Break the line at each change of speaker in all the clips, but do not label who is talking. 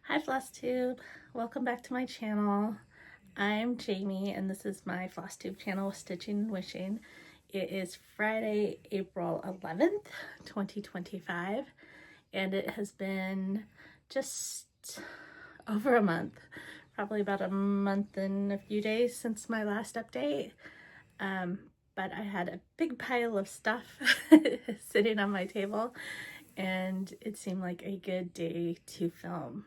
Hi Flosstube, welcome back to my channel. I'm Jamie and this is my Flosstube channel, Stitching and Wishing. It is Friday, April 11th, 2025, and it has been just over a month, probably about a month and a few days since my last update. But I had a big pile of stuff sitting on my table and it seemed like a good day to film.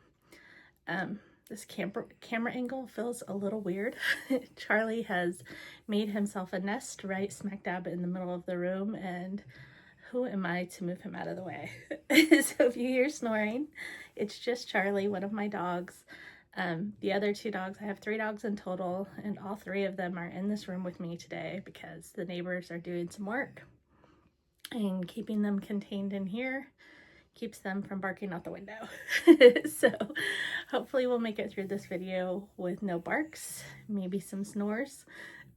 This camera angle feels a little weird. Charlie has made himself a nest right smack dab in the middle of the room, and who am I to move him out of the way? So if you hear snoring, it's just Charlie, one of my dogs. The other two dogs, I have 3 dogs in total, and all 3 of them are in this room with me today because the neighbors are doing some work, and keeping them contained in here keeps them from barking out the window. So hopefully we'll make it through this video with no barks, maybe some snores,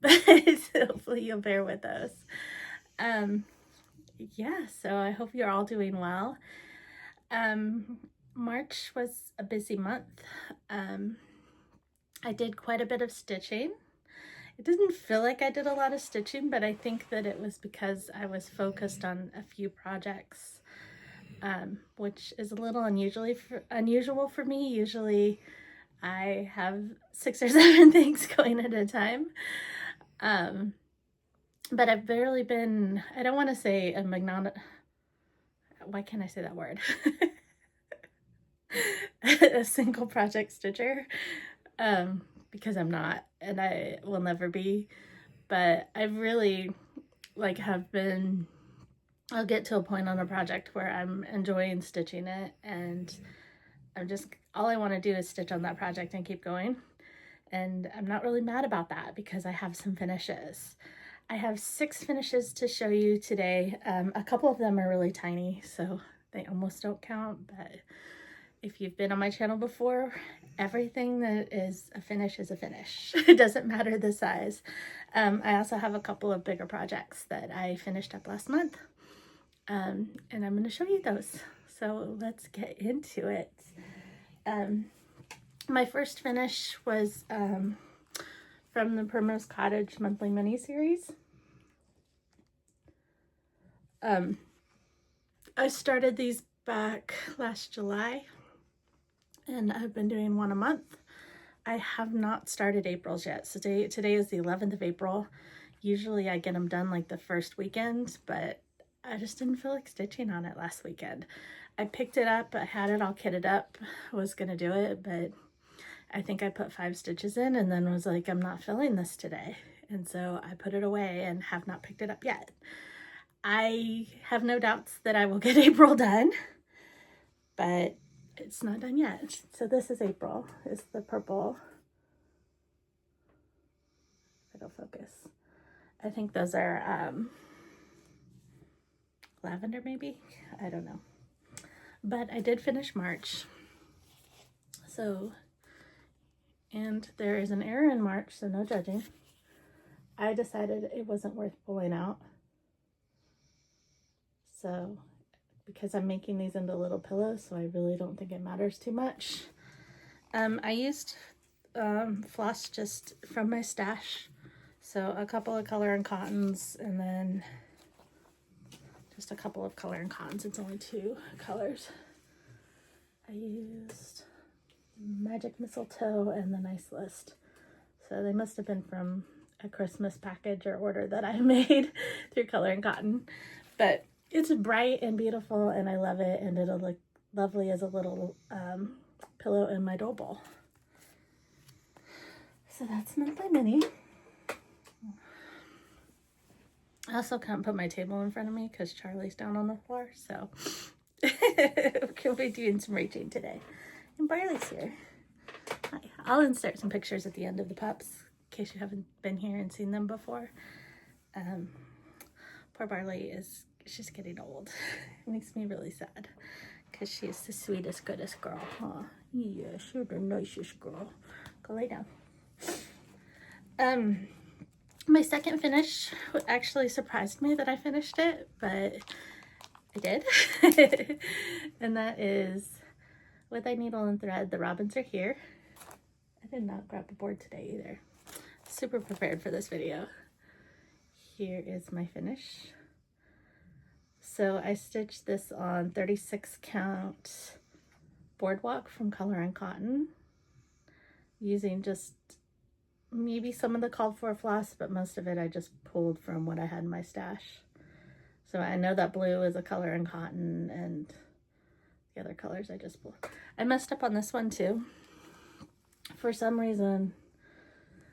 but hopefully you'll bear with us. Yeah, so I hope you're all doing well. March was a busy month. I did quite a bit of stitching. It didn't feel like I did a lot of stitching, but I think that it was because I was focused on a few projects, which is a little unusual for me. Usually I have 6 or 7 things going at a time. But I've barely been, I don't want to say why can't I say that word? A single project stitcher, because I'm not, and I will never be. But I've really I'll get to a point on a project where I'm enjoying stitching it, and all I want to do is stitch on that project and keep going. And I'm not really mad about that because I have some finishes. I have 6 finishes to show you today. A couple of them are really tiny, so they almost don't count, but if you've been on my channel before, everything that is a finish is a finish. It doesn't matter the size. I also have a couple of bigger projects that I finished up last month. And I'm going to show you those. So let's get into it. My first finish was from the Primrose Cottage monthly mini series. I started these back last July, and I've been doing one a month. I have not started April's yet. So today is the 11th of April. Usually I get them done like the first weekend, but I just didn't feel like stitching on it last weekend. I picked it up, I had it all kitted up, I was gonna do it, but I think I put 5 stitches in and then was like, I'm not feeling this today. And so I put it away and have not picked it up yet. I have no doubts that I will get April done, but it's not done yet. So this is April, it's the purple. It'll focus. I think those are lavender maybe, I don't know. But I did finish March. So, and there is an error in March, so no judging. I decided it wasn't worth pulling out. So, because I'm making these into little pillows, so I really don't think it matters too much. I used floss just from my stash. So a couple of color and cottons, and then just a couple of color and cottons. It's only 2 colors. I used Magic Mistletoe and the Nice List. So they must have been from a Christmas package or order that I made through Color and Cotton. But it's bright and beautiful, and I love it, and it'll look lovely as a little pillow in my doll bowl. So that's monthly mini. I also can't put my table in front of me because Charlie's down on the floor, so we'll be doing some reaching today. And Barley's here. Hi. I'll insert some pictures at the end of the pups in case you haven't been here and seen them before. Poor Barley she's getting old. It makes me really sad because she's the sweetest, goodest girl. Huh? Yeah, she's the nicest girl. Go lay down. My second finish actually surprised me that I finished it, but I did. And that is with a needle and thread. The robins are here. I did not grab a board today either. Super prepared for this video. Here is my finish. So I stitched this on 36 count boardwalk from Color and Cotton, using just maybe some of the called for floss, but most of it I just pulled from what I had in my stash. So I know that blue is a Color and Cotton, and the other colors I just pulled. I messed up on this one too. For some reason,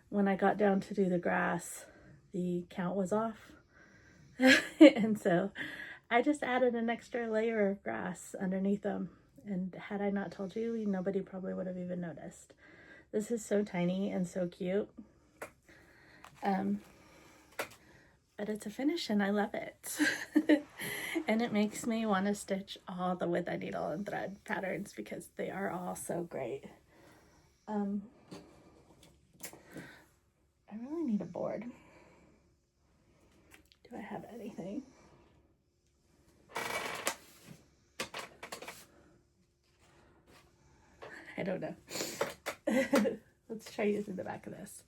when I got down to do the grass, the count was off. And so I just added an extra layer of grass underneath them. And had I not told you, nobody probably would have even noticed. This is so tiny and so cute. But it's a finish and I love it. And it makes me want to stitch all the with a needle and thread patterns because they are all so great. I really need a board. Do I have anything? I don't know. Let's try using the back of this.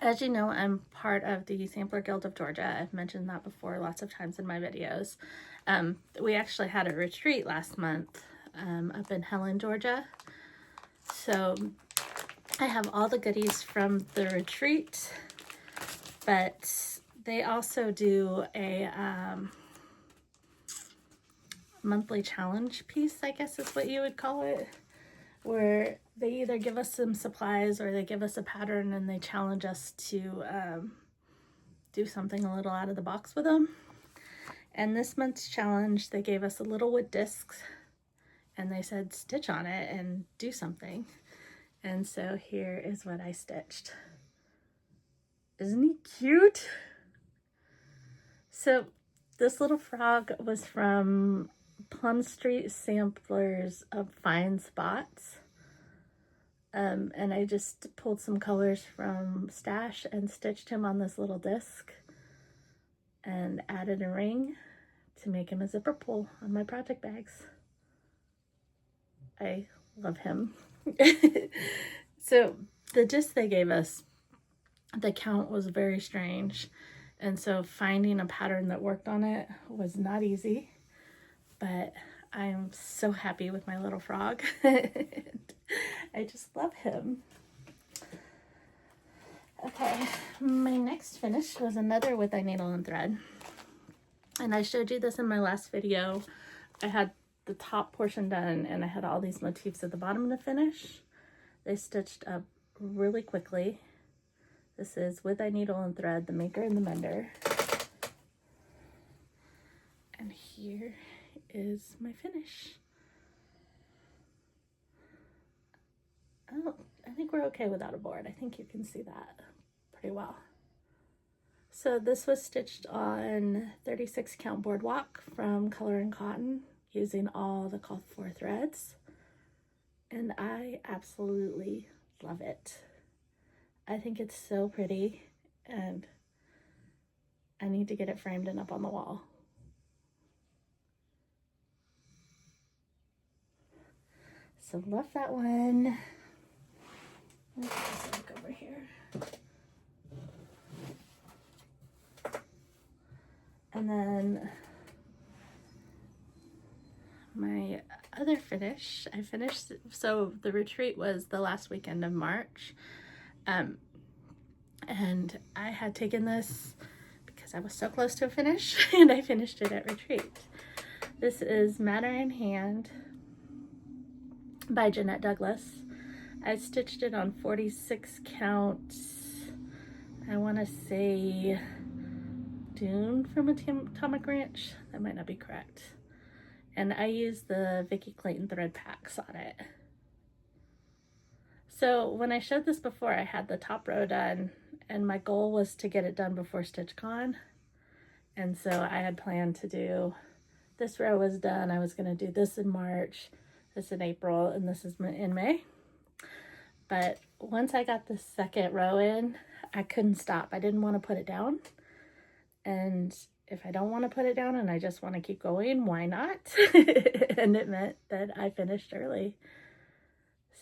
As you know, I'm part of the Sampler Guild of Georgia. I've mentioned that before lots of times in my videos. We actually had a retreat last month up in Helen, Georgia. So I have all the goodies from the retreat, but they also do a monthly challenge piece, I guess is what you would call it, where they either give us some supplies or they give us a pattern and they challenge us to do something a little out of the box with them. And this month's challenge, they gave us a little wood disc and they said stitch on it and do something. And so here is what I stitched. Isn't he cute? So this little frog was from Plum Street Samplers of Fine Spots. And I just pulled some colors from Stash and stitched him on this little disc and added a ring to make him a zipper pull on my project bags. I love him. So the disc they gave us, the count was very strange. And so finding a pattern that worked on it was not easy, but I'm so happy with my little frog. I just love him. Okay, my next finish was another with a needle and thread. And I showed you this in my last video. I had the top portion done and I had all these motifs at the bottom to finish. They stitched up really quickly. This is with a needle and thread, the maker and the mender. And here is my finish. I think we're okay without a board. I think you can see that pretty well. So this was stitched on 36 count boardwalk from Color and Cotton using all the called for threads. And I absolutely love it. I think it's so pretty and I need to get it framed and up on the wall. So love that one. Let's just look over here. And then my other finish, I finished, so the retreat was the last weekend of March. And I had taken this because I was so close to a finish and I finished it at retreat. This is Matter in Hand by Jeanette Douglas. I stitched it on 46 count, I want to say Dune from Atomic Ranch. That might not be correct. And I used the Vicki Clayton thread packs on it. So when I showed this before, I had the top row done and my goal was to get it done before StitchCon. And so I had planned to do, this row was done. I was going to do this in March, this in April, and this is in May. But once I got the second row in, I couldn't stop. I didn't want to put it down. And if I don't want to put it down and I just want to keep going, why not? And it meant that I finished early.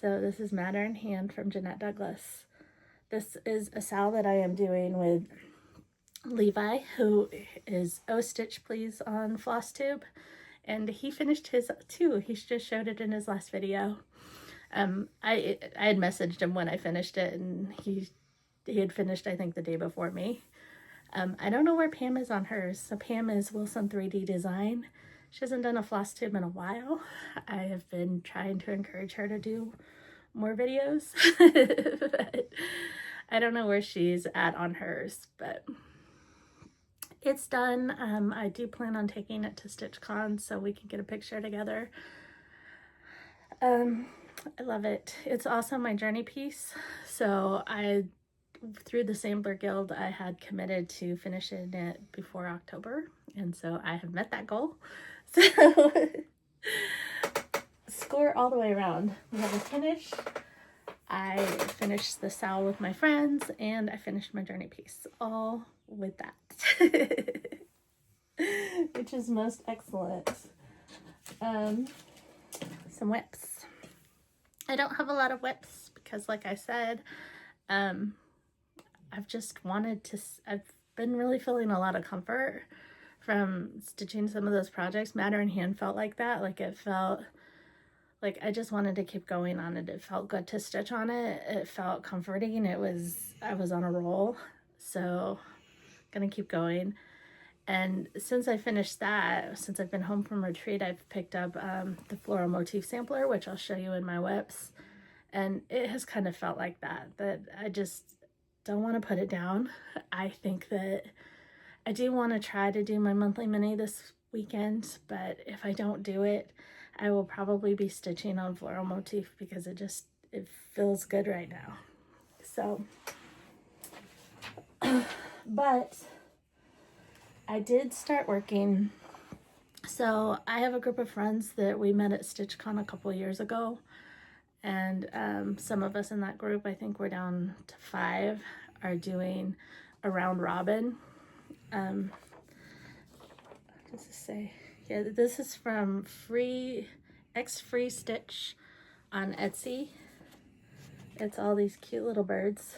So this is Matter in Hand from Jeanette Douglas. This is a sal that I am doing with Levi, who is Oh Stitch Please on Flosstube, and he finished his too. He's just showed it in his last video. I had messaged him when I finished it, and he had finished, I think, the day before me. I don't know where Pam is on hers. So Pam is Wilson 3D Design. She hasn't done a Flosstube in a while. I have been trying to encourage her to do more videos. But I don't know where she's at on hers, but it's done. I do plan on taking it to StitchCon so we can get a picture together. I love it. It's also my journey piece. So through the Sampler Guild, I had committed to finishing it before October, and so I have met that goal. So score all the way around. We have a finish. I finished the sal with my friends, and I finished my journey piece, all with that, which is most excellent. Some whips. I don't have a lot of whips because, like I said, I've just wanted to, I've been really feeling a lot of comfort from stitching some of those projects. Matter in Hand felt like that. Like it felt like I just wanted to keep going on it. It felt good to stitch on it. It felt comforting. I was on a roll. So gonna keep going. And since I finished that, since I've been home from retreat, I've picked up the Floral Motif Sampler, which I'll show you in my whips. And it has kind of felt like that I just don't want to put it down. I think that I do want to try to do my monthly mini this weekend, but if I don't do it, I will probably be stitching on Floral Motif because it feels good right now. So, but I did start working. So I have a group of friends that we met at StitchCon a couple years ago. And some of us in that group, I think we're down to 5, are doing a round robin. What does this say? Yeah, this is from Free Stitch on Etsy. It's all these cute little birds.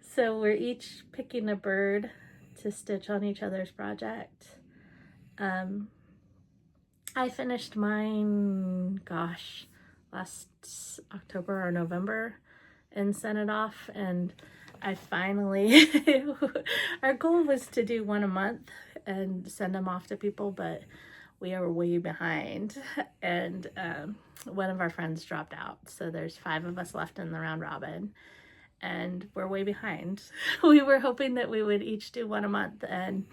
So we're each picking a bird to stitch on each other's project. I finished mine, gosh, last October or November and sent it off, and I finally our goal was to do one a month and send them off to people, but we are way behind, and one of our friends dropped out, so there's 5 of us left in the round robin, and we're way behind. We were hoping that we would each do one a month and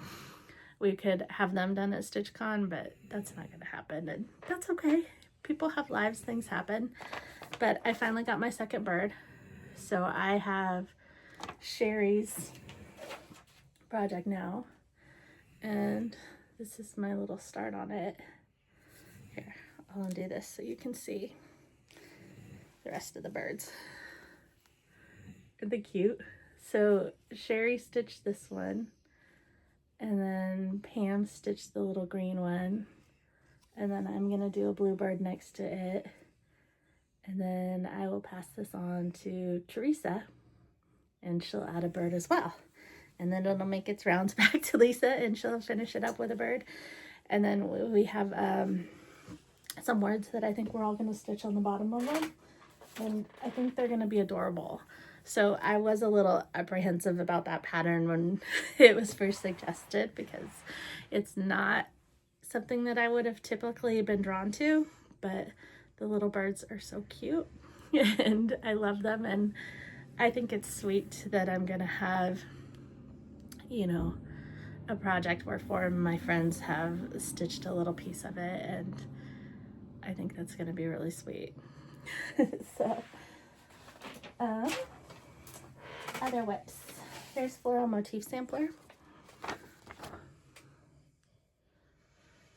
we could have them done at StitchCon, but that's not gonna happen, and that's okay. People have lives, things happen. But I finally got my second bird. So I have Sherry's project now. And this is my little start on it. Here, I'll undo this so you can see the rest of the birds. Aren't they cute? So Sherry stitched this one. And then Pam stitched the little green one. And then I'm gonna do a bluebird next to it. And then I will pass this on to Teresa, and she'll add a bird as well. And then it'll make its rounds back to Lisa, and she'll finish it up with a bird. And then we have some words that I think we're all gonna stitch on the bottom of them. And I think they're gonna be adorable. So I was a little apprehensive about that pattern when it was first suggested, because it's not something that I would have typically been drawn to, but the little birds are so cute and I love them, and I think it's sweet that I'm gonna have, you know, a project where 4 of my friends have stitched a little piece of it, and I think that's gonna be really sweet. So other whips. Here's Floral Motif Sampler.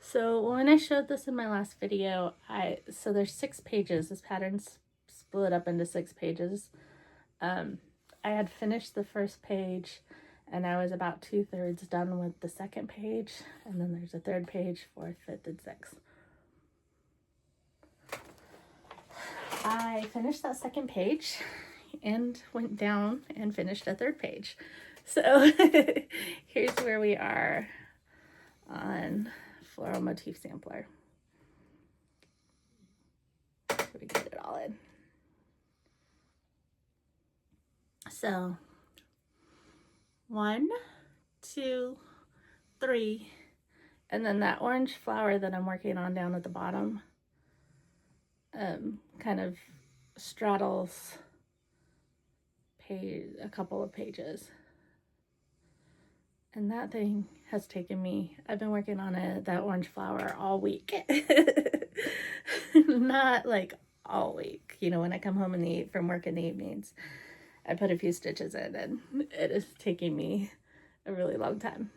So when I showed this in my last video, so there's 6 pages. This pattern's split up into 6 pages. I had finished the first page, And I was about 2/3 done with the second page, and then there's a third page, fourth, fifth, and sixth. I finished that second page and went down and finished a third page. So here's where we are on Floral Motif Sampler. So we get it all in. So 1, 2, 3, and then that orange flower that I'm working on down at the bottom kind of straddles a couple of pages. And that thing has taken me, I've been working on that orange flower all week. Not like all week. You know, when I come home from work in the evenings, I put a few stitches in, and it is taking me a really long time.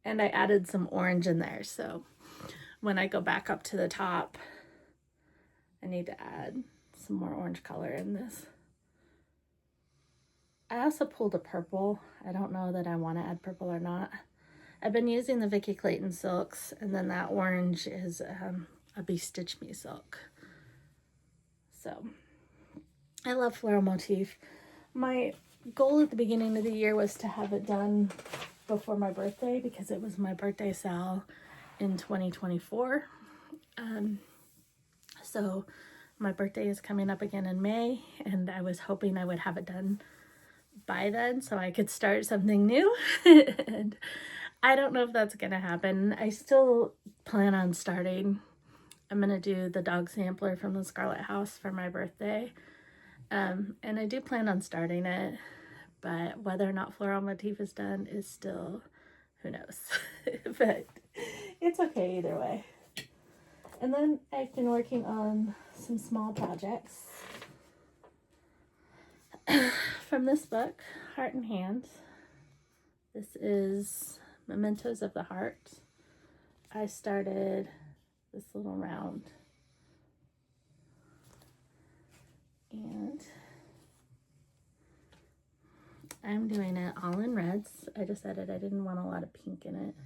And I added some orange in there, so when I go back up to the top, I need to add some more orange color in this. I also pulled a purple. I don't know that I want to add purple or not. I've been using the Vicky Clayton silks, and then that orange is a Be Stitch Me silk. So I love floral motif. My goal at the beginning of the year was to have it done before my birthday, because it was my birthday sale in 2024. So my birthday is coming up again in May, and I was hoping I would have it done by then so I could start something new. And I don't know if that's gonna happen. I still plan on starting. I'm gonna do the dog sampler from the Scarlet House for my birthday. And I do plan on starting it, but whether or not floral motif is done is still, who knows. But it's okay either way. And then I've been working on some small projects from this book, Heart and Hand. This is Mementos of the Heart. I started this little round, and I'm doing it all in reds. I decided I didn't want a lot of pink in it.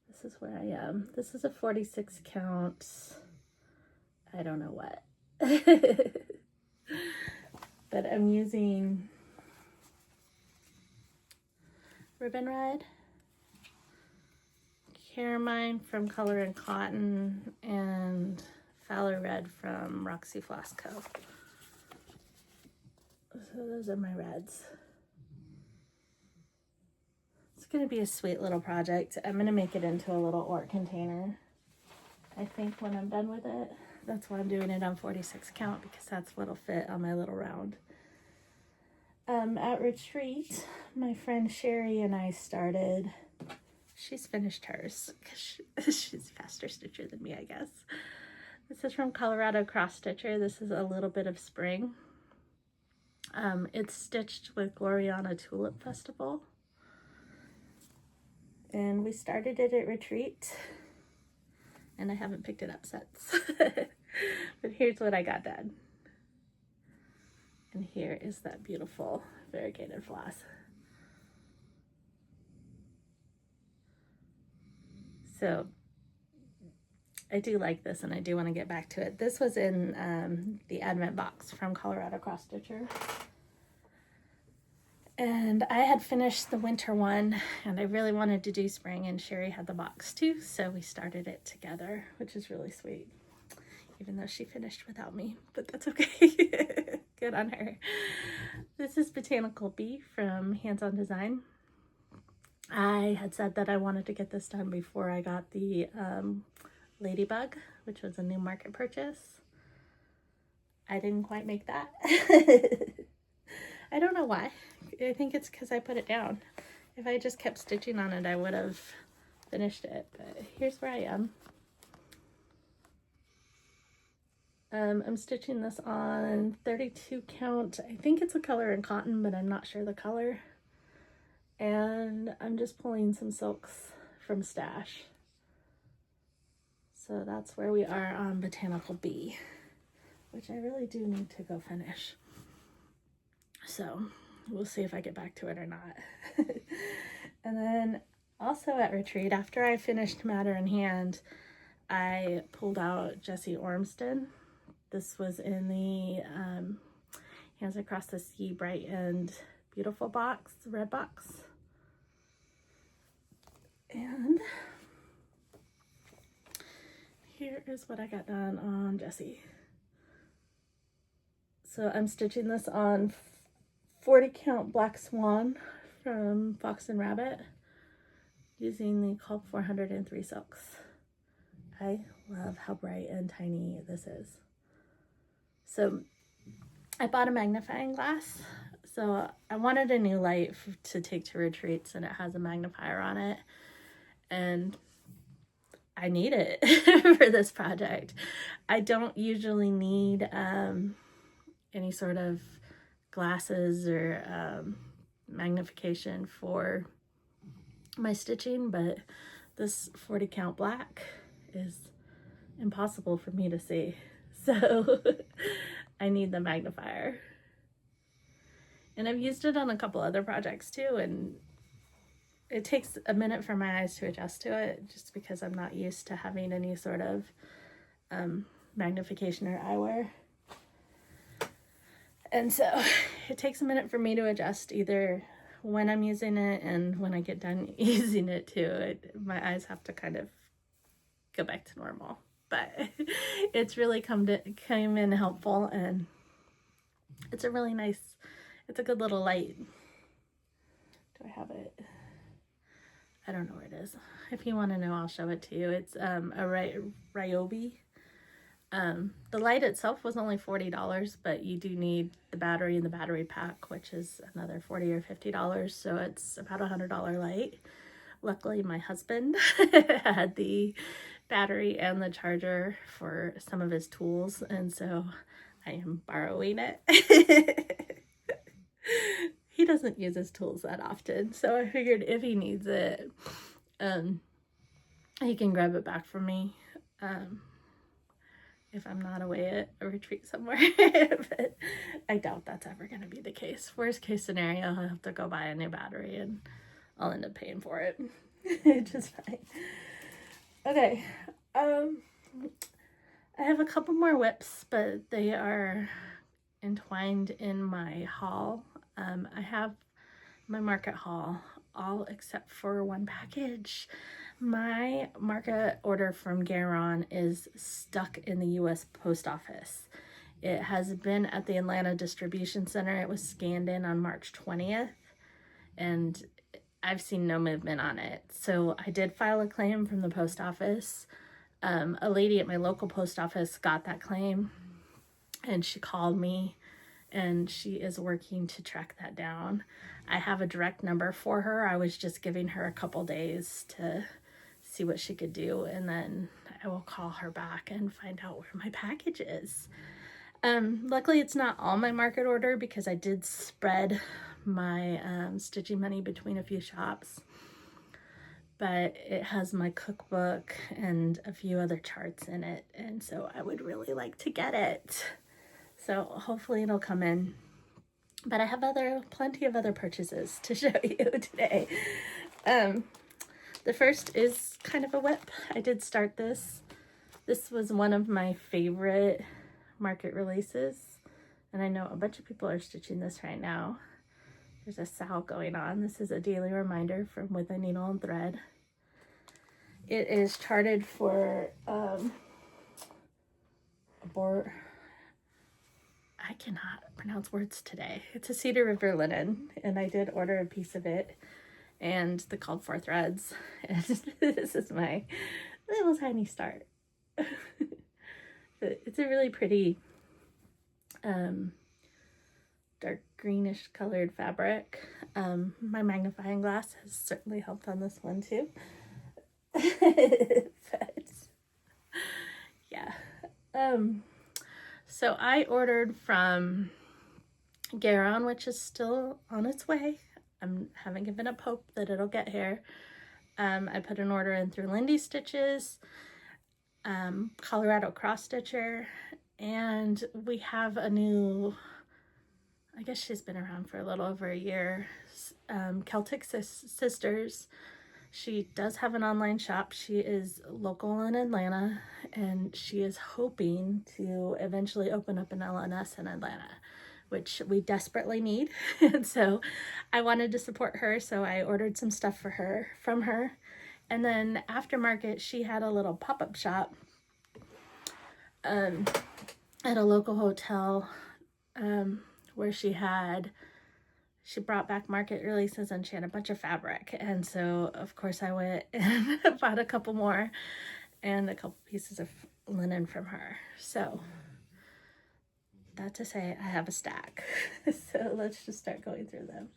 This is where I am. This is a 46 count, I don't know what. But I'm using Ribbon Red, Carmine from Color and Cotton, and Fowler Red from Roxy Floss Co. So those are my reds. It's going to be a sweet little project. I'm going to make it into a little ort container, I think, when I'm done with it. That's why I'm doing it on 46 count, because that's what'll fit on my little round. At retreat, my friend Sherry and I started, she's finished hers, because she's a faster stitcher than me, I guess. This is from Colorado Cross Stitcher. This is a little bit of spring. It's stitched with Gloriana Tulip Festival. And we started it at retreat, and I haven't picked it up since. But here's what I got done. And here is that beautiful variegated floss. So I do like this, and I do want to get back to it. This was in the Advent box from Colorado Cross Stitcher. And I had finished the winter one, and I really wanted to do spring, and Sherry had the box too, so we started it together, which is really sweet, even though she finished without me, but that's okay. Good on her. This is Botanical Bee from Hands On Design. I had said that I wanted to get this done before I got the Ladybug, which was a new market purchase. I didn't quite make that. I don't know why. I think it's because I put it down. If I just kept stitching on it, I would have finished it. But here's where I am. I'm stitching this on 32 count. I think it's a Color and Cotton, but I'm not sure the color. And I'm just pulling some silks from Stash. So that's where we are on Botanical Bee, which I really do need to go finish. So we'll see if I get back to it or not. And then also at retreat, after I finished Matter in Hand, I pulled out Jesse Ormston. This was in the Hands Across the Sea Bright and Beautiful box, the red box. And here is what I got done on Jesse. So I'm stitching this on 40 count Black Swan from Fox and Rabbit using the Culp 403 silks. I love how bright and tiny this is. So I bought a magnifying glass. So I wanted a new light to take to retreats, and it has a magnifier on it. And I need it for this project. I don't usually need any sort of glasses or magnification for my stitching, but this 40 count black is impossible for me to see, so I need the magnifier. And I've used it on a couple other projects too, and it takes a minute for my eyes to adjust to it, just because I'm not used to having any sort of magnification or eyewear. And so it takes a minute for me to adjust, either when I'm using it and when I get done using it too. My eyes have to kind of go back to normal. But it's really came in helpful, and it's a really nice, it's a good little light. Do I have it? I don't know where it is. If you want to know, I'll show it to you. It's a Ryobi. The light itself was only $40, but you do need the battery and the battery pack, which is another $40 or $50. So it's about $100 light. Luckily, my husband had the battery and the charger for some of his tools, and so I am borrowing it. He doesn't use his tools that often, so I figured if he needs it, he can grab it back from me if I'm not away at a retreat somewhere. But I doubt that's ever going to be the case. Worst case scenario, I'll have to go buy a new battery and I'll end up paying for it. Which is fine. Okay, I have a couple more whips, but they are entwined in my haul. I have my market haul, all except for one package. My market order from Garon is stuck in the U.S. Post Office. It has been at the Atlanta Distribution Center. It was scanned in on March 20th, and I've seen no movement on it. So I did file a claim from the post office. A lady at my local post office got that claim, and she called me, and she is working to track that down. I have a direct number for her. I was just giving her a couple days to see what she could do, and then I will call her back and find out where my package is. Luckily, it's not all my market order, because I did spread my stitching money between a few shops, but it has my cookbook and a few other charts in it, and so I would really like to get it. So hopefully it'll come in. But I have plenty of other purchases to show you today. The first is kind of a whip. I did start this. This was one of my favorite market releases, and I know a bunch of people are stitching this right now. There's a sale going on. This is a daily reminder from With a Needle and Thread. It is charted for I cannot pronounce words today. It's a Cedar River linen, and I did order a piece of it, and the called for threads. And this is my little tiny start. It's a really pretty dark greenish colored fabric. My magnifying glass has certainly helped on this one too. But yeah. So I ordered from Garon, which is still on its way. I haven't given up hope that it'll get here. I put an order in through Lindy Stitches, Colorado Cross Stitcher, and we have a new, I guess she's been around for a little over a year. Celtic Sisters. She does have an online shop. She is local in Atlanta, and she is hoping to eventually open up an LNS in Atlanta, which we desperately need. And so I wanted to support her, so I ordered some stuff for her from her. And then aftermarket, she had a little pop-up shop at a local hotel where she brought back market releases, and she had a bunch of fabric. And so of course I went and bought a couple more and a couple pieces of linen from her. So that to say, I have a stack. So let's just start going through them.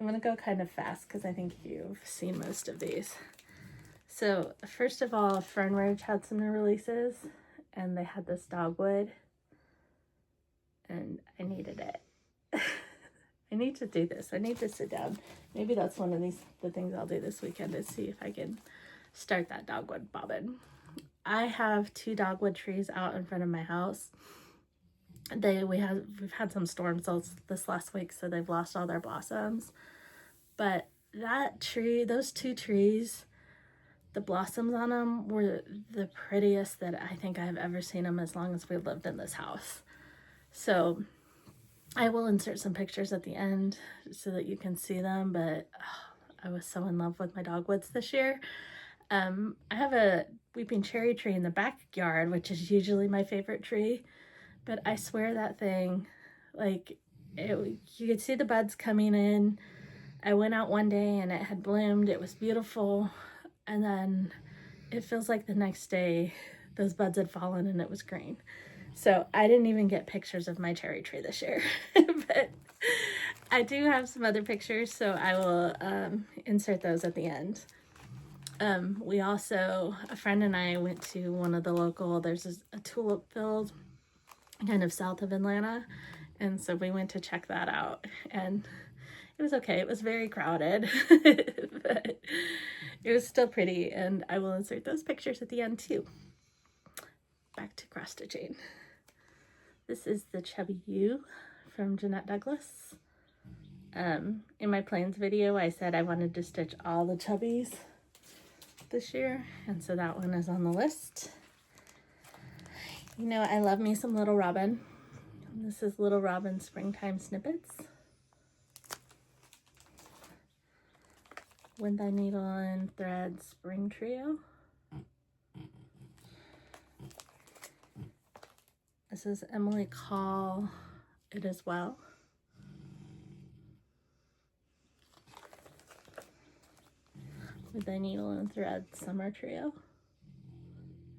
I'm gonna go kind of fast because I think you've seen most of these. So first of all, Fern Ridge had some new releases, and they had this dogwood, and I needed it. I need to do this. I need to sit down. Maybe that's one of the things I'll do this weekend, is see if I can start that dogwood bobbin. I have 2 dogwood trees out in front of my house. We've had some storms this last week, so they've lost all their blossoms. But those 2 trees, the blossoms on them were the prettiest that I think I've ever seen them as long as we lived in this house. So I will insert some pictures at the end so that you can see them, but I was so in love with my dogwoods this year. I have a weeping cherry tree in the backyard, which is usually my favorite tree, but I swear that thing, like, you could see the buds coming in. I went out one day and it had bloomed. It was beautiful. And then it feels like the next day those buds had fallen and it was green. So I didn't even get pictures of my cherry tree this year, but I do have some other pictures, so I will insert those at the end. A friend and I went to one of the there's a tulip field kind of south of Atlanta, and so we went to check that out, and it was okay. It was very crowded, but it was still pretty, and I will insert those pictures at the end too. Back to cross stitching. This is the Chubby U from Jeanette Douglas. In my plans video, I said I wanted to stitch all the chubbies this year, and so that one is on the list. You know, I love me some Little Robin. This is Little Robin Springtime Snippets. With Thy Needle and Thread Spring Trio. This is Emily Call, It Is Well. With Thy Needle and Thread Summer Trio.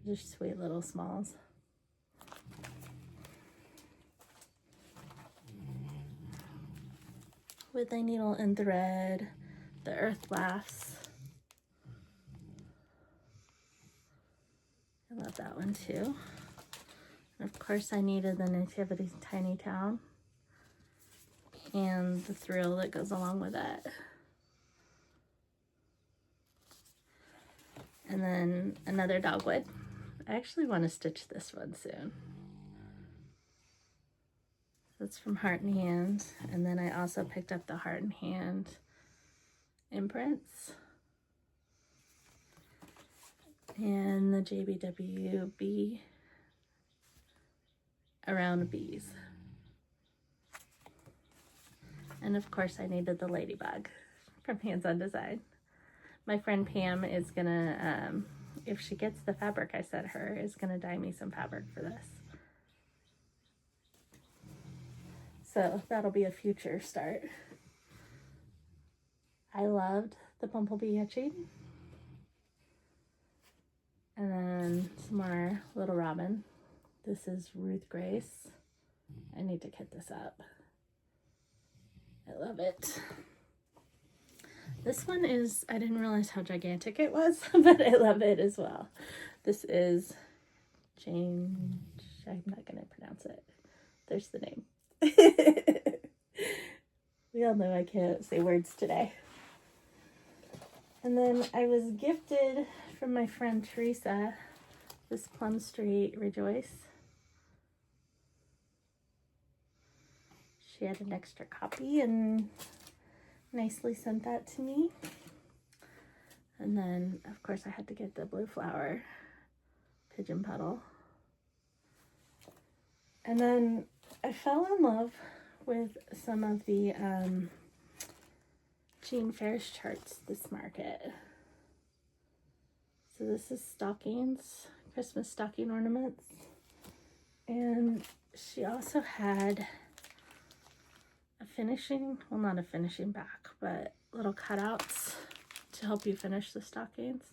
Just sweet little smalls. With Thy Needle and Thread, The Earth Laughs. I love that one too. And of course I needed the Nativity Tiny Town and the thrill that goes along with that. And then another dogwood. I actually want to stitch this one soon. That's from Heart and Hand. And then I also picked up the Heart and Hand imprints. And the JBWB Around Bees. And of course I needed the ladybug from Hands On Design. My friend Pam is gonna, if she gets the fabric I sent her, is gonna dye me some fabric for this. So that'll be a future start. I loved the Bumblebee etching. And then some more Little Robin. This is Ruth Grace. I need to kit this up. I love it. This one is, I didn't realize how gigantic it was, but I love it as well. This is Jane, I'm not going to pronounce it. There's the name. We all know I can't say words today. And then I was gifted from my friend Teresa this Plum Street Rejoice. she had an extra copy and nicely sent that to me. And then, of course, I had to get the blue flower pigeon petal. And then I fell in love with some of the Jean Ferris charts this market. So this is stockings, Christmas stocking ornaments. And she also had a finishing, well, not a finishing back, but little cutouts to help you finish the stockings.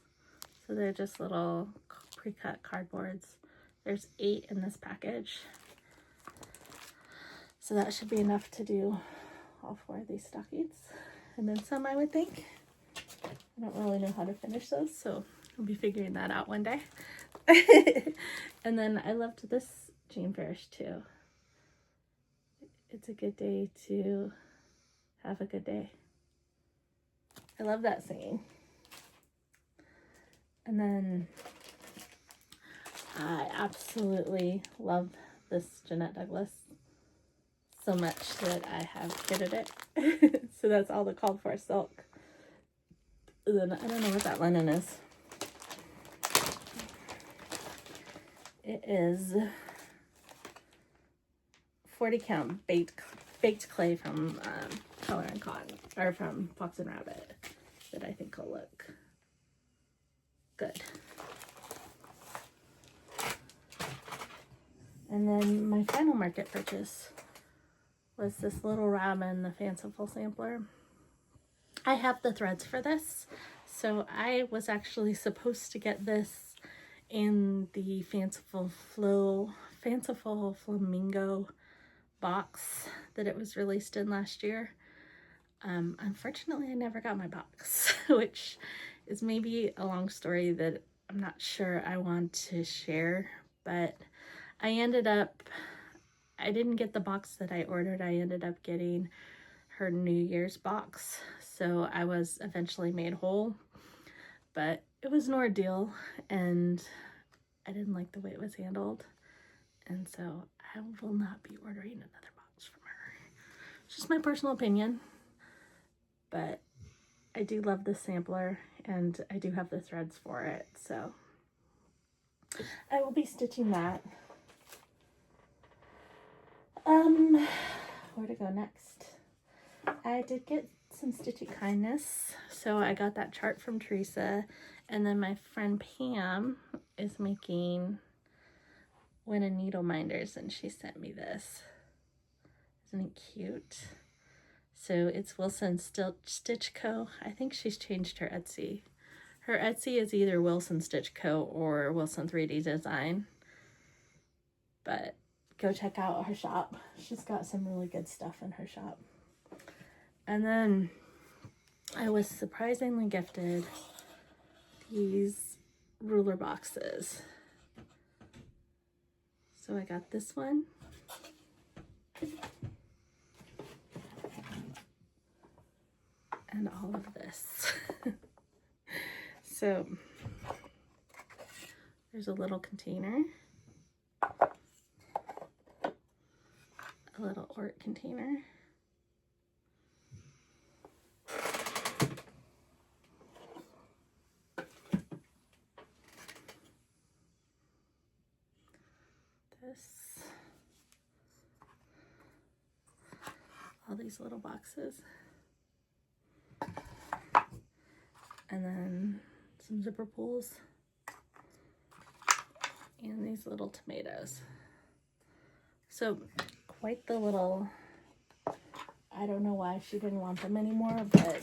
So they're just little pre-cut cardboards. There's 8 in this package. So that should be enough to do all 4 of these stockings. And then some, I would think. I don't really know how to finish those, so I'll be figuring that out one day. And then I loved this Jean Ferris too. It's a good day to have a good day. I love that saying. And then I absolutely love this Jeanette Douglas so much that I have kitted it. So that's all the called for silk. And then I don't know what that linen is. It is 40 count baked clay from Color and Cotton, or from Fox and Rabbit, that I think will look good. And then my final market purchase was this little Robin, the Fanciful Sampler. I have the threads for this, so I was actually supposed to get this in the Fanciful Flamingo box that it was released in last year. Unfortunately, I never got my box, which is maybe a long story that I'm not sure I want to share, but I didn't get the box that I ordered. I ended up getting her New Year's box, so I was eventually made whole, but it was an ordeal, and I didn't like the way it was handled, and so I will not be ordering another box from her. It's just my personal opinion, but I do love this sampler, and I do have the threads for it, so I will be stitching that. Where to go next? I did get some Stitchy Kindness, so I got that chart from Teresa, and then my friend Pam is making When a Needle Minders, and she sent me this. Isn't it cute? So it's Wilson Stitch Co. I think she's changed her Etsy. Her Etsy is either Wilson Stitch Co. or Wilson 3D Design, but go check out her shop. She's got some really good stuff in her shop. And then I was surprisingly gifted these ruler boxes. So I got this one. And all of this. So there's a little container. A little Ort container. This. All these little boxes. And then some zipper pulls. And these little tomatoes. So quite the little, I don't know why she didn't want them anymore, but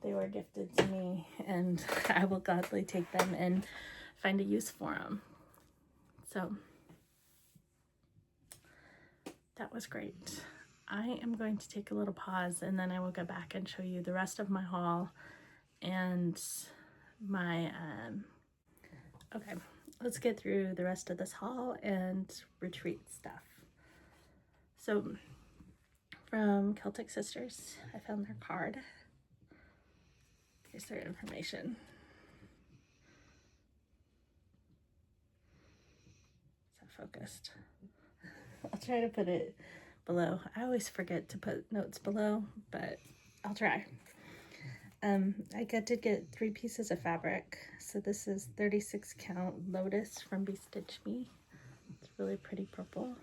they were gifted to me, and I will gladly take them and find a use for them. So that was great. I am going to take a little pause, and then I will go back and show you the rest of my haul and my, okay, let's get through the rest of this haul and retreat stuff. So from Celtic Sisters, I found their card. Here's their information. Is that focused? I'll try to put below. I always forget to put notes below, but I'll try. I did get 3 pieces of fabric. So this is 36 count Lotus from Be Stitch Me. It's really pretty purple.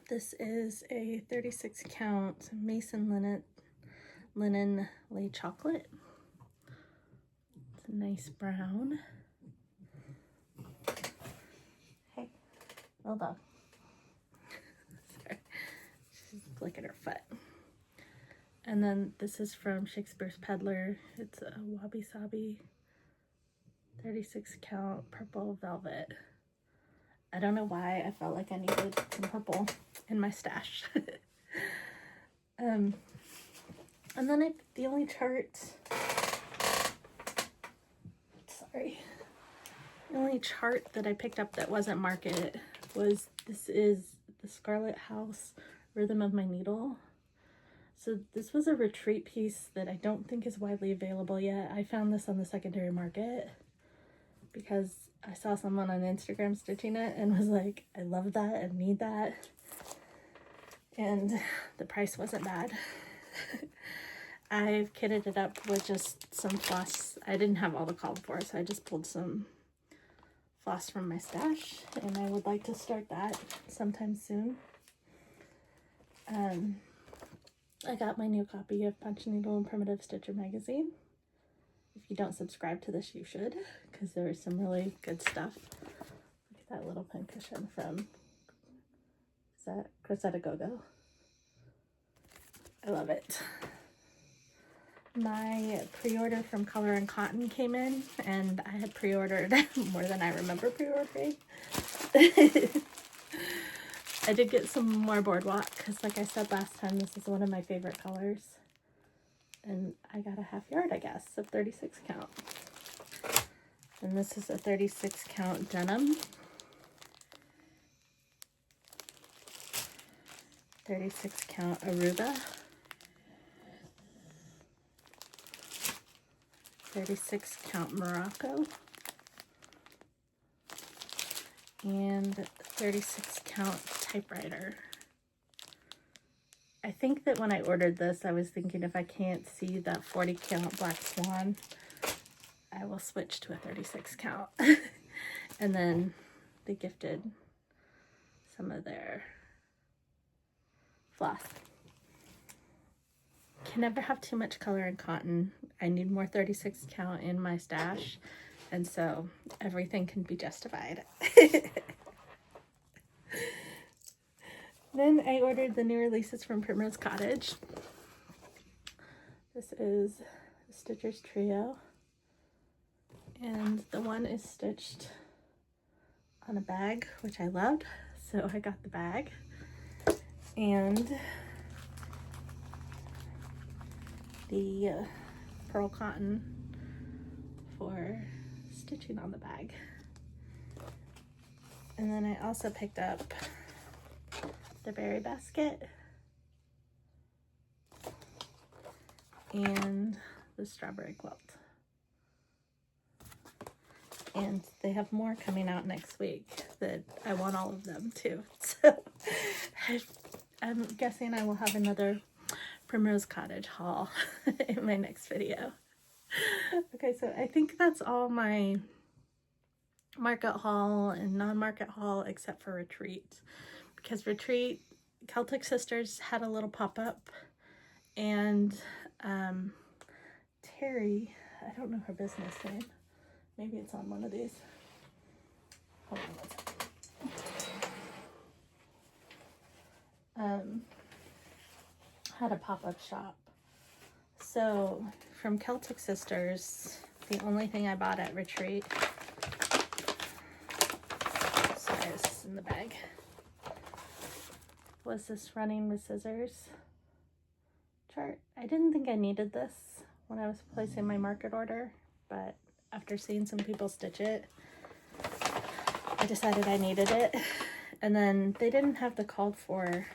This is a 36 count Mason linen lay chocolate. It's a nice brown. Hey, little dog. Sorry, she's licking her foot. And then this is from Shakespeare's Peddler. It's a Wabi Sabi 36 count purple velvet. I don't know why I felt like I needed some purple in my stash. And then the only chart that I picked up that wasn't market was, this is the Scarlet House Rhythm of My Needle. So this was a retreat piece that I don't think is widely available yet. I found this on the secondary market because I saw someone on Instagram stitching it and was like, I love that and need that. And the price wasn't bad. I've kitted it up with just some floss. I didn't have all the called for, so I just pulled some floss from my stash, and I would like to start that sometime soon. I got my new copy of Punch Needle and Primitive Stitcher magazine. If you don't subscribe to this, you should, because there is some really good stuff. Look at that little pin cushion from, is that Cressetta Go-Go? I love it. My pre-order from Color and Cotton came in, and I had pre-ordered more than I remember pre-ordering. I did get some more Boardwalk, because like I said last time, this is one of my favorite colors. And I got a half yard, I guess, of 36 count. And this is a 36 count denim. 36 count Aruba. 36 count Morocco. And 36 count typewriter. I think that when I ordered this, I was thinking if I can't see that 40 count Black Swan, I will switch to a 36 count. And then they gifted some of their floss. Can never have too much Color and Cotton. I need more 36 count in my stash, and so everything can be justified. Then I ordered the new releases from Primrose Cottage. This is the Stitcher's Trio, and the one is stitched on a bag, which I loved, so I got the bag. And the pearl cotton for stitching on the bag. And then I also picked up the berry basket and the strawberry quilt. And they have more coming out next week that I want all of them too. So I'm guessing I will have another Primrose Cottage haul in my next video. Okay, so I think that's all my market haul and non-market haul except for Retreat. Because Retreat, Celtic Sisters had a little pop-up, and Terry, I don't know her business name. Maybe it's on one of these. Hold on one second. Had a pop-up shop. So from Celtic Sisters, the only thing I bought at Retreat, sorry, this is in the bag, was this running with scissors chart. I didn't think I needed this when I was placing my market order, but after seeing some people stitch it, I decided I needed it. And then they didn't have the called for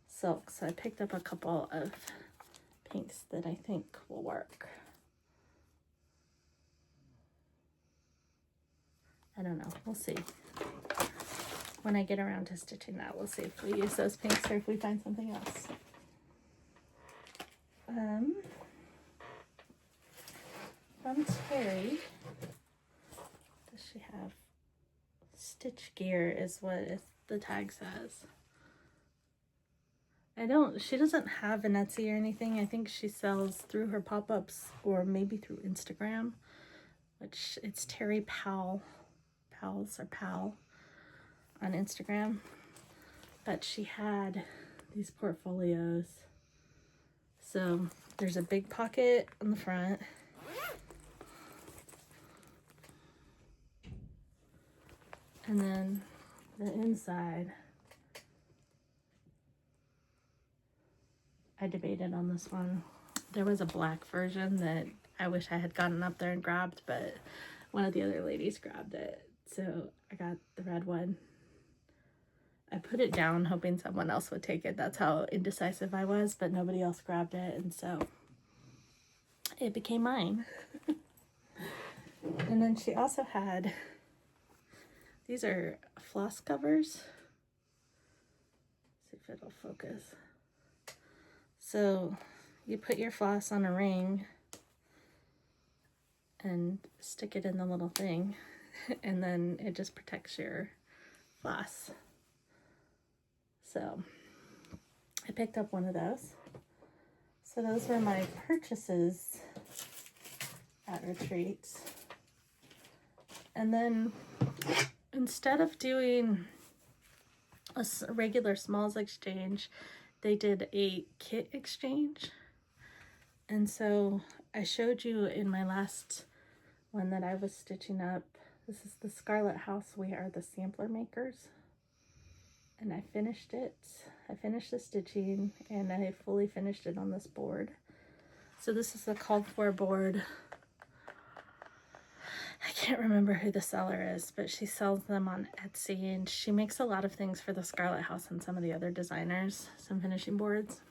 silk, so I picked up a couple of pinks that I think will work. I don't know. We'll see. When I get around to stitching that, we'll see if we use those pinks or if we find something else. From Terry, does she have Stitch Gear is what the tag says. She doesn't have an Etsy or anything. I think she sells through her pop-ups or maybe through Instagram, which it's Terry Powell, Pals or Pal on Instagram. But she had these portfolios. So there's a big pocket on the front. And then the inside, I debated on this one. There was a black version that I wish I had gotten up there and grabbed, but one of the other ladies grabbed it. So I got the red one. I put it down hoping someone else would take it. That's how indecisive I was, but nobody else grabbed it, and so it became mine. And then she also had, these are floss covers. Let's see if it'll focus. So you put your floss on a ring and stick it in the little thing, and then it just protects your floss. So I picked up one of those. So those were my purchases at retreats. And then instead of doing a regular smalls exchange, they did a kit exchange. And so I showed you in my last one that I was stitching up. This is the Scarlet House. We are the sampler makers. And I finished it. I finished the stitching and I fully finished it on this board. So this is the called for board. I can't remember who the seller is, but she sells them on Etsy, and she makes a lot of things for the Scarlet House and some of the other designers, some finishing boards.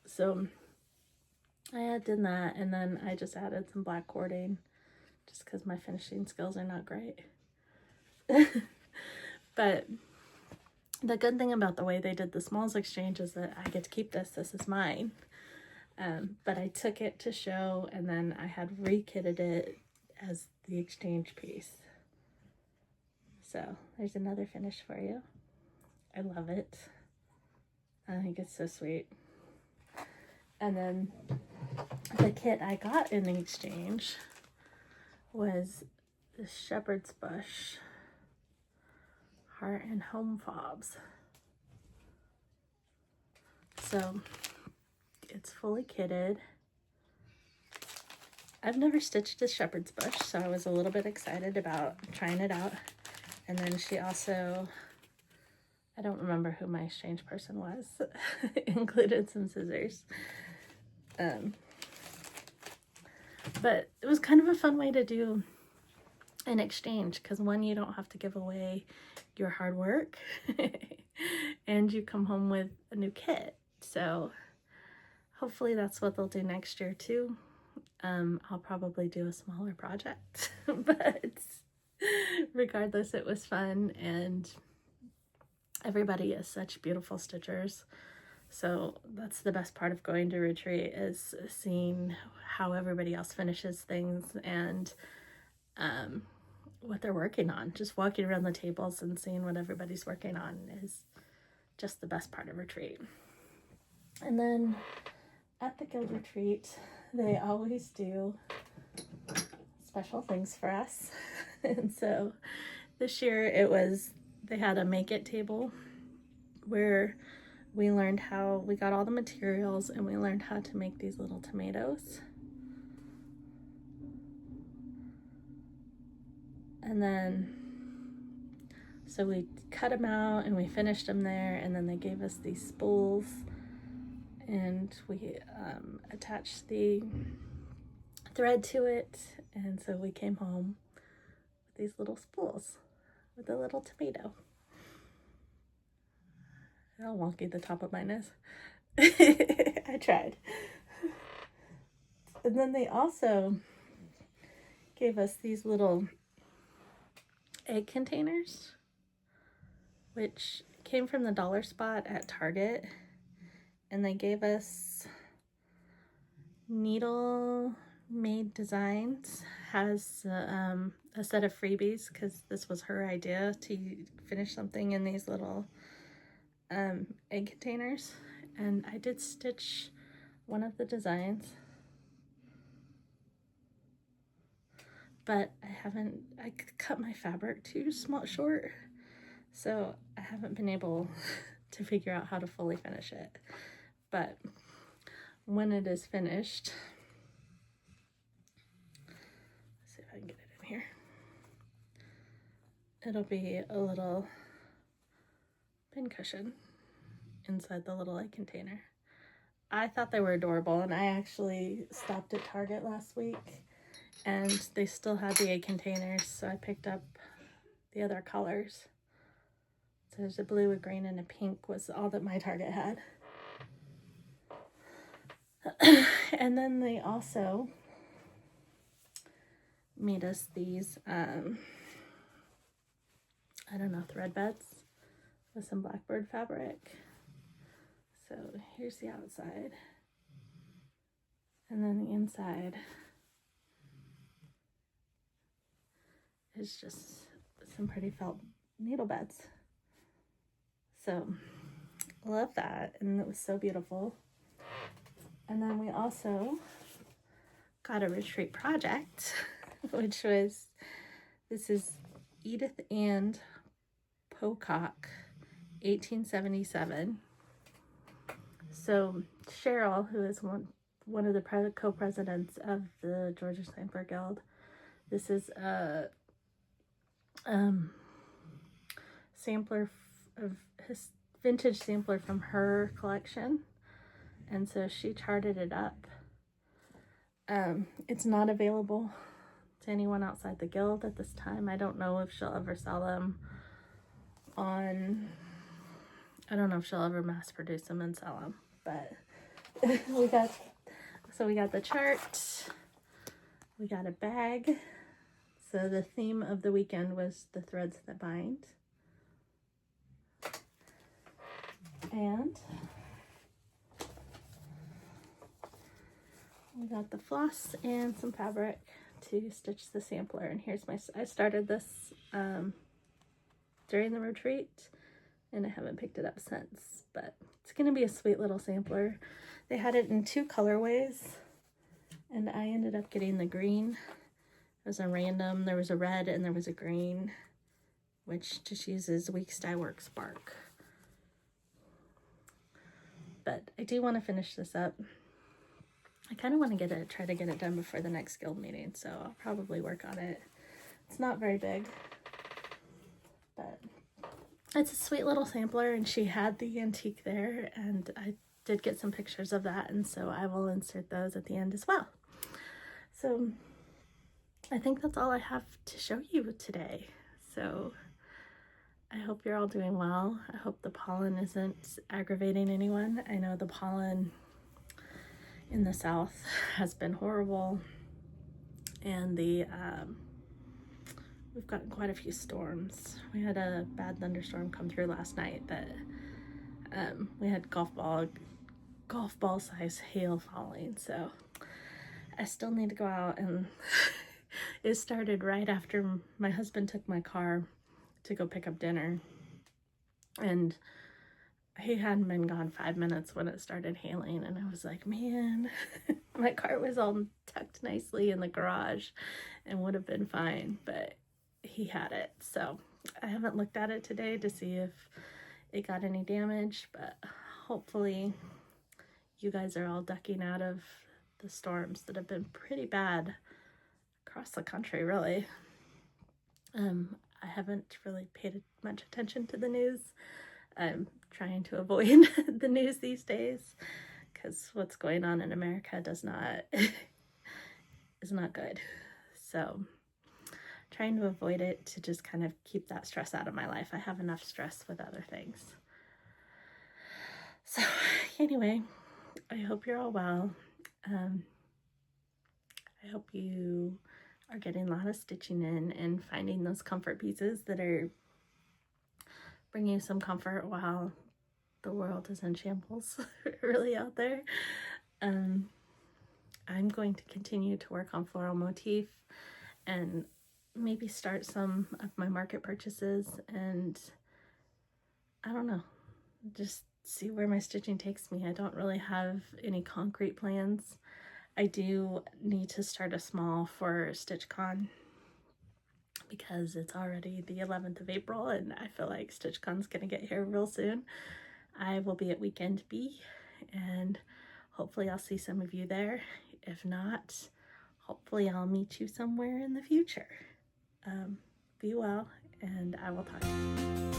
So I did that, and then I just added some black cording just because my finishing skills are not great. But the good thing about the way they did the smalls exchange is that I get to keep this. This is mine. But I took it to show, and then I had re-kitted it as the exchange piece. So there's another finish for you. I love it. I think it's so sweet. And then the kit I got in the exchange was the Shepherd's Bush Heart and Home Fobs. So it's fully kitted. I've never stitched a shepherd's bush, so I was a little bit excited about trying it out. And then she also, I don't remember who my exchange person was, included some scissors. But it was kind of a fun way to do an exchange, because one, you don't have to give away your hard work, and you come home with a new kit. So hopefully that's what they'll do next year too. I'll probably do a smaller project, but regardless, it was fun, and everybody is such beautiful stitchers. So that's the best part of going to retreat, is seeing how everybody else finishes things and what they're working on. Just walking around the tables and seeing what everybody's working on is just the best part of retreat. And then at the guild retreat, they always do special things for us. And so this year they had a make it table where we learned how, we got all the materials and we learned how to make these little tomatoes. And then, so we cut them out and we finished them there, and then they gave us these spools, and we attached the thread to it, and so we came home with these little spools with a little tomato. How wonky the top of mine is. I tried. And then they also gave us these little egg containers, which came from the dollar spot at Target, and they gave us needle made designs. Has a set of freebies because this was her idea to finish something in these little egg containers, and I did stitch one of the designs, but I cut my fabric too short, so I haven't been able to figure out how to fully finish it. But when it is finished, let's see if I can get it in here, it'll be a little pin cushion inside the little egg container. I thought they were adorable, and I actually stopped at Target last week and they still had the egg containers, so I picked up the other colors. So there's a blue, a green, and a pink was all that my Target had. And then they also made us these, I don't know, thread beds with some blackbird fabric. So here's the outside, and then the inside is just some pretty felt needle beds. So I love that, and it was so beautiful. And then we also got a retreat project, which was, this is Edith Ann Pocock, 1877. So Cheryl, who is one of the co-presidents of the Georgia Sampler Guild, this is a sampler of his vintage sampler from her collection, and so she charted it up. It's not available to anyone outside the guild at this time. I don't know if she'll ever sell them on, I don't know if she'll ever mass produce them and sell them, but we got the chart, we got a bag. So the theme of the weekend was the threads that bind. And we got the floss and some fabric to stitch the sampler. And here's I started this during the retreat, and I haven't picked it up since, but it's gonna be a sweet little sampler. They had it in 2 colorways, and I ended up getting the green. It was a random, there was a red and there was a green, which just uses Weeks Dye Works bark. But I do want to finish this up. I kind of want to try to get it done before the next guild meeting, so I'll probably work on it. It's not very big, but it's a sweet little sampler, and she had the antique there, and I did get some pictures of that, and so I will insert those at the end as well. So I think that's all I have to show you today. So I hope you're all doing well. I hope the pollen isn't aggravating anyone. I know the pollen in the south has been horrible, and we've gotten quite a few storms. We had a bad thunderstorm come through last night that we had golf ball size hail falling, so I still need to go out, and it started right after my husband took my car to go pick up dinner, and he hadn't been gone 5 minutes when it started hailing, and I was like, man, my car was all tucked nicely in the garage and would have been fine, but he had it. So I haven't looked at it today to see if it got any damage, but hopefully you guys are all ducking out of the storms that have been pretty bad across the country, really. I haven't really paid much attention to the news. I'm trying to avoid the news these days because what's going on in America is not good. So trying to avoid it to just kind of keep that stress out of my life. I have enough stress with other things. So anyway, I hope you're all well. I hope you are getting a lot of stitching in and finding those comfort pieces that are bringing you some comfort while the world is in shambles really out there. I'm going to continue to work on floral motif and maybe start some of my market purchases, and I don't know, just see where my stitching takes me. I don't really have any concrete plans. I do need to start a small for StitchCon because it's already the 11th of April and I feel like StitchCon's gonna get here real soon. I will be at Weekend Bee and hopefully I'll see some of you there. If not, hopefully I'll meet you somewhere in the future. Be well, and I will talk to you.